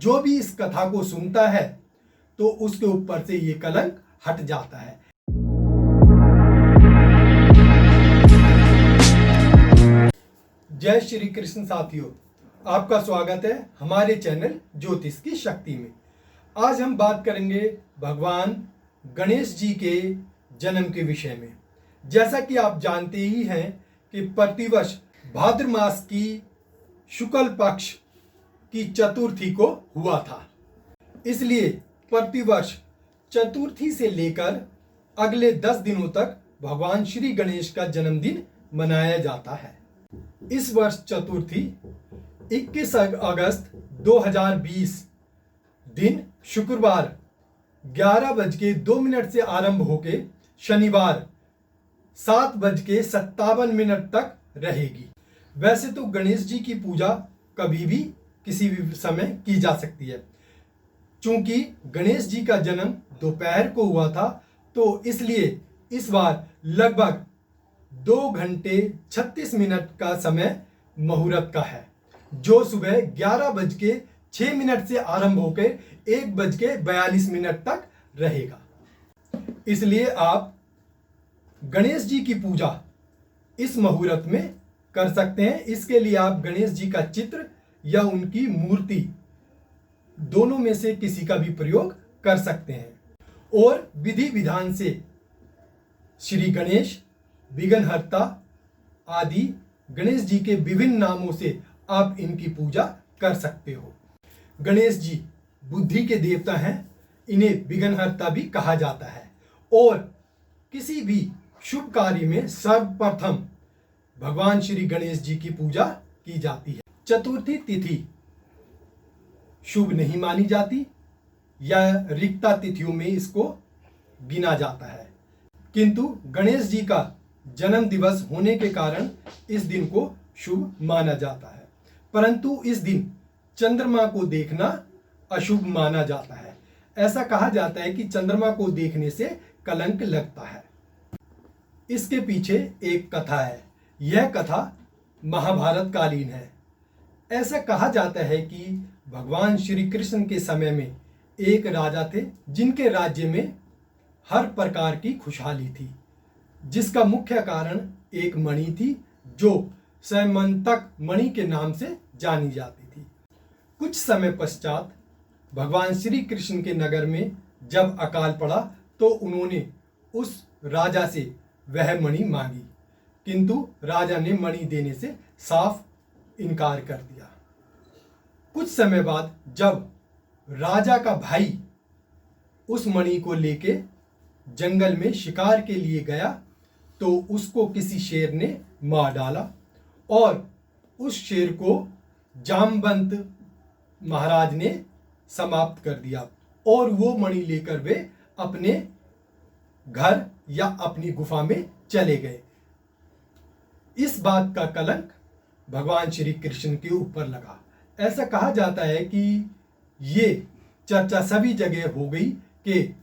जो भी इस कथा को सुनता है तो उसके ऊपर से ये कलंक हट जाता है। जय श्री कृष्ण साथियों, आपका स्वागत है हमारे चैनल ज्योतिष की शक्ति में। आज हम बात करेंगे भगवान गणेश जी के जन्म के विषय में। जैसा कि आप जानते ही हैं कि प्रतिवर्ष भाद्र मास की शुक्ल पक्ष की चतुर्थी को हुआ था, इसलिए प्रतिवर्ष चतुर्थी से लेकर अगले 10 दिनों तक भगवान श्री गणेश का जन्मदिन मनाया जाता है। इस वर्ष चतुर्थी 21 अगस्त 2020 दिन शुक्रवार 11:02 से आरंभ होकर शनिवार 7:57 तक रहेगी। वैसे तो गणेश जी की पूजा कभी भी किसी भी समय की जा सकती है। चूंकि गणेश जी का जन्म दोपहर को हुआ था, तो इसलिए इस बार लगभग 2 घंटे 36 मिनट का समय मुहूर्त का है, जो सुबह 11:06 से आरंभ होकर 1:42 तक रहेगा। इसलिए आप गणेश जी की पूजा इस मुहूर्त में कर सकते हैं। इसके लिए आप गणेश जी का चित्र या उनकी मूर्ति दोनों में से किसी का भी प्रयोग कर सकते हैं। और विधि विधान से श्री गणेश, विघ्नहर्ता आदि गणेश जी के विभिन्न नामों से आप इनकी पूजा कर सकते हो। गणेश जी बुद्धि के देवता हैं, इन्हें विघ्नहर्ता भी कहा जाता है। और किसी भी शुभ कार्य में सर्वप्रथम भगवान श्री गणेश जी की पूजा की जाती है। चतुर्थी तिथि शुभ नहीं मानी जाती या रिक्ता तिथियों में इसको गिना जाता है, किंतु गणेश जी का जन्म दिवस होने के कारण इस दिन को शुभ माना जाता है। परंतु इस दिन चंद्रमा को देखना अशुभ माना जाता है। ऐसा कहा जाता है कि चंद्रमा को देखने से कलंक लगता है। इसके पीछे एक कथा है। यह कथा महाभारत कालीन है। ऐसा कहा जाता है कि भगवान श्री कृष्ण के समय में एक राजा थे, जिनके राज्य में हर प्रकार की खुशहाली थी, जिसका मुख्य कारण एक मणि थी, जो सैमंतक मणि के नाम से जानी जाती थी। कुछ समय पश्चात भगवान श्री कृष्ण के नगर में जब अकाल पड़ा, तो उन्होंने उस राजा से वह मणि मांगी, किंतु राजा ने मणि देने से साफ इनकार कर दिया। कुछ समय बाद जब राजा का भाई उस मणि को लेके जंगल में शिकार के लिए गया, तो उसको किसी शेर ने मार डाला और उस शेर को जामवंत महाराज ने समाप्त कर दिया और वो मणि लेकर वे अपने घर या अपनी गुफा में चले गए। इस बात का कलंक भगवान श्री कृष्ण के ऊपर लगा। ऐसा कहा जाता है कि ये चर्चा सभी जगह हो गई कि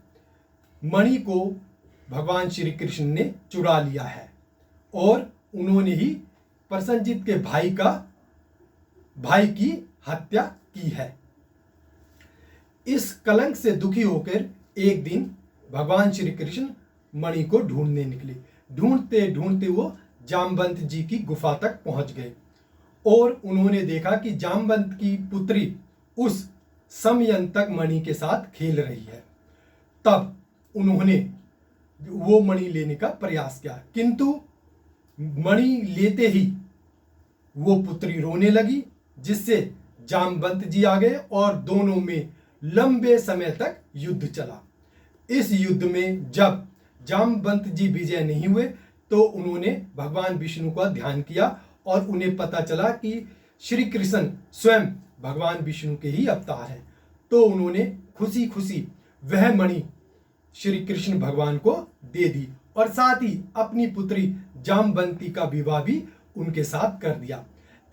मणि को भगवान श्री कृष्ण ने चुरा लिया है और उन्होंने ही प्रसन्नजीत के भाई की हत्या की है। इस कलंक से दुखी होकर एक दिन भगवान श्री कृष्ण मणि को ढूंढने निकले। ढूंढते ढूंढते वो जामवंत जी की गुफा तक पहुंच गए और उन्होंने देखा कि जामवंत की पुत्री उस समयंतक मणि के साथ खेल रही है। तब उन्होंने वो मणि लेने का प्रयास किया, किंतु मणि लेते ही वो पुत्री रोने लगी, जिससे जामवंत जी आ गए और दोनों में लंबे समय तक युद्ध चला। इस युद्ध में जब जामवंत जी विजय नहीं हुए, तो उन्होंने भगवान विष्णु का ध्यान किया और उन्हें पता चला कि श्री कृष्ण स्वयं भगवान विष्णु के ही अवतार हैं। तो उन्होंने खुशी खुशी वह मणि श्री कृष्ण भगवान को दे दी और साथ ही अपनी पुत्री जामवंती का विवाह भी उनके साथ कर दिया।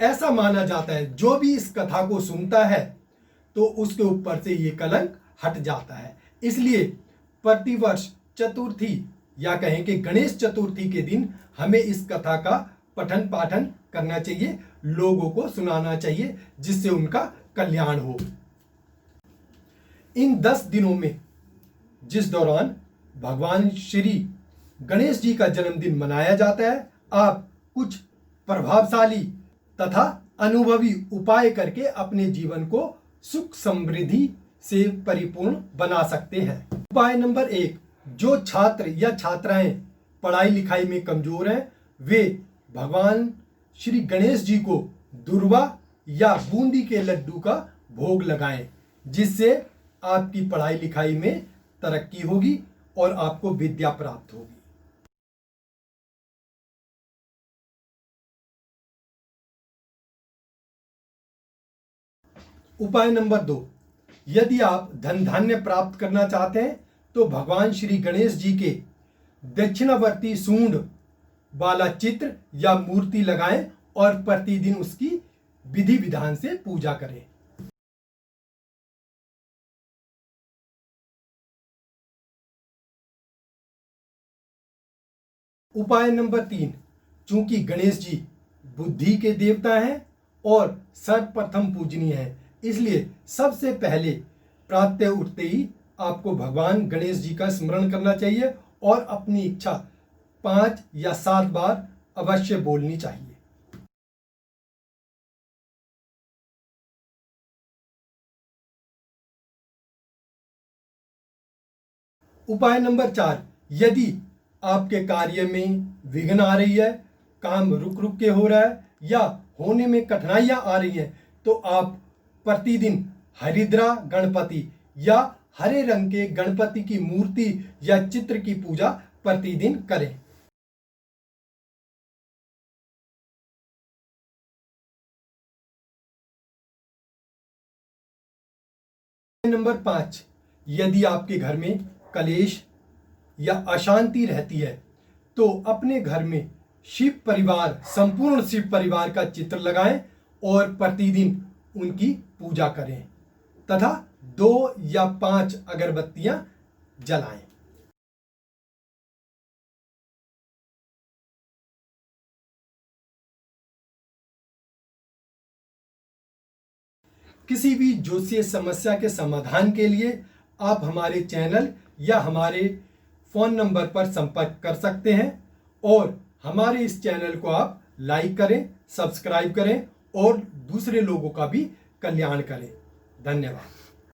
ऐसा माना जाता है जो भी इस कथा को सुनता है तो उसके ऊपर से ये कलंक हट जाता है। इसलिए प्रतिवर्ष चतुर्थी या कहें कि गणेश चतुर्थी के दिन हमें इस कथा का पठन पाठन करना चाहिए, लोगों को सुनाना चाहिए, जिससे उनका कल्याण हो। इन 10 दिनों में जिस दौरान भगवान श्री गणेश जी का जन्मदिन मनाया जाता है, आप कुछ प्रभावशाली तथा अनुभवी उपाय करके अपने जीवन को सुख समृद्धि से परिपूर्ण बना सकते हैं। उपाय नंबर 1, जो छात्र या छात्राएं पढ़ाई लिखाई में कमजोर हैं, वे भगवान श्री गणेश जी को दुर्वा या बूंदी के लड्डू का भोग लगाएं, जिससे आपकी पढ़ाई लिखाई में तरक्की होगी और आपको विद्या प्राप्त होगी। उपाय नंबर 2, यदि आप धन धान्य प्राप्त करना चाहते हैं तो भगवान श्री गणेश जी के दक्षिणावर्ती सूंड वाला चित्र या मूर्ति लगाएं और प्रतिदिन उसकी विधि विधान से पूजा करें। उपाय नंबर 3, चूंकि गणेश जी बुद्धि के देवता हैं और सर्वप्रथम पूजनीय हैं, इसलिए सबसे पहले प्रातः उठते ही आपको भगवान गणेश जी का स्मरण करना चाहिए और अपनी इच्छा 5 या 7 बार अवश्य बोलनी चाहिए। उपाय नंबर 4, यदि आपके कार्य में विघ्न आ रही है, काम रुक रुक के हो रहा है या होने में कठिनाइयां आ रही हैं, तो आप प्रतिदिन हरिद्रा गणपति या हरे रंग के गणपति की मूर्ति या चित्र की पूजा प्रतिदिन करें। नंबर 5, यदि आपके घर में कलेश या अशांति रहती है तो अपने घर में शिव परिवार, संपूर्ण शिव परिवार का चित्र लगाएं और प्रतिदिन उनकी पूजा करें तथा 2 या 5 अगरबत्तियां जलाएं। किसी भी ज्योतिषीय समस्या के समाधान के लिए आप हमारे चैनल या हमारे फ़ोन नंबर पर संपर्क कर सकते हैं और हमारे इस चैनल को आप लाइक करें, सब्सक्राइब करें और दूसरे लोगों का भी कल्याण करें। धन्यवाद।